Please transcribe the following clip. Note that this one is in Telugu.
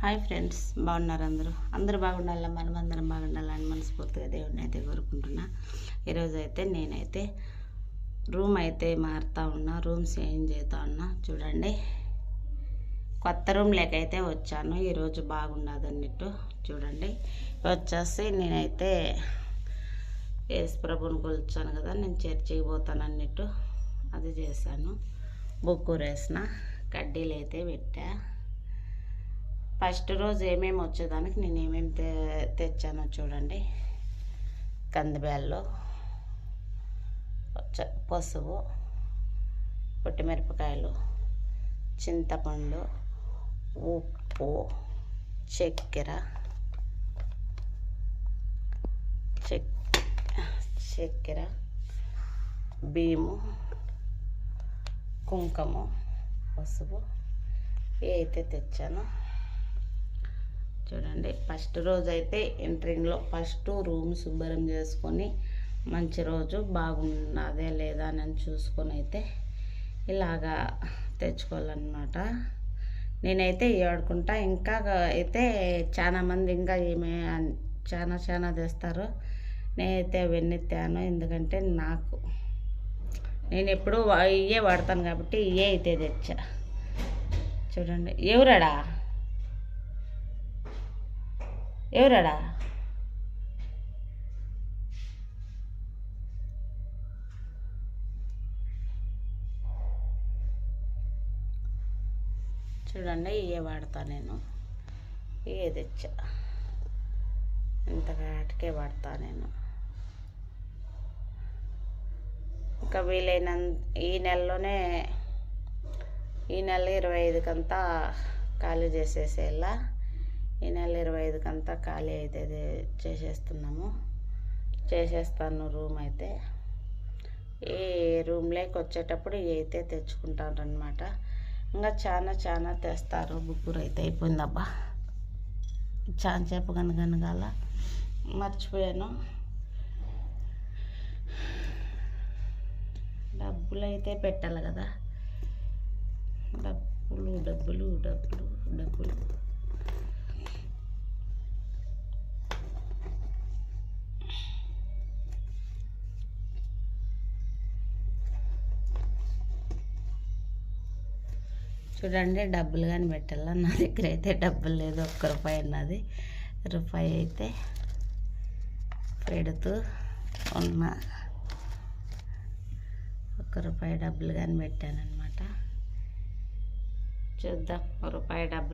హాయ్ ఫ్రెండ్స్, బాగున్నారు అందరూ బాగుండాలి, మనమందరం బాగుండాలని మనస్ఫూర్తిగా దేవుడిని అయితే కోరుకుంటున్నా. ఈరోజు అయితే నేనైతే రూమ్ అయితే మారుతా ఉన్నా, రూమ్ చేంజ్ అవుతా ఉన్నా. చూడండి, కొత్త రూమ్ లేకైతే వచ్చాను. ఈరోజు బాగుండదు అన్నట్టు. చూడండి, వచ్చేసి నేనైతే యేసు ప్రభుని కొలిచాను కదా, నేను చర్చికి పోతాను అన్నట్టు అది చేశాను. బుక్కూరు వేసిన కడ్డీలు అయితే పెట్టా. ఫస్ట్ రోజు ఏమేమి వచ్చేదానికి నేను ఏమేమి తెచ్చానో చూడండి. కందిబ్యాళ్ళు, పసుపు, పొట్టిమిరపకాయలు, చింతపండు, ఉప్పు, చక్కెర, బియ్యము, కుంకుమ, పసుపు అయితే తెచ్చాను. చూడండి, ఫస్ట్ రోజు అయితే ఎంట్రింగ్లో ఫస్ట్ రూమ్ శుభ్రం చేసుకొని మంచి రోజు బాగున్నదే లేదా అని చూసుకొని అయితే ఇలాగా తెచ్చుకోవాలన్నమాట. నేనైతే ఏడుకుంటా. ఇంకా అయితే చాలామంది ఇంకా ఏమే చాలా తెస్తారు. నేనైతే అవన్నీ తేను, ఎందుకంటే నేను ఎప్పుడూ ఇవే వాడతాను కాబట్టి ఇవే అయితే తెచ్చా. చూడండి, ఎవరాడా చూడండి, ఇవే వాడతా నేను. ఇవే తెచ్చా, ఇంతకాటికే వాడతా నేను. ఇంకా ఈ నెల 25కంతా ఖాళీ చేసేసేలా. ఈ నెల 25కంతా ఖాళీ అయితే చేసేస్తాను రూమ్ అయితే. ఈ రూమ్లోకి వచ్చేటప్పుడు ఇవి అయితే తెచ్చుకుంటాను అనమాట. ఇంకా చాలా తెస్తారు. బుక్కూరు అయితే అయిపోయిందబ్బా, చాలా సేపు కనగనగాల మర్చిపోయాను. డబ్బులు అయితే పెట్టాలి కదా, డబ్బులు. చూడండి, డబ్బులు కానీ పెట్టాల. నా దగ్గర అయితే డబ్బులు లేదు, ₹1 అన్నది. రూపాయి అయితే పెడుతూ ఉన్నా. ₹1 డబ్బులు కానీ పెట్టానన్నమాట. చూద్దాం, ₹1 డబ్బులు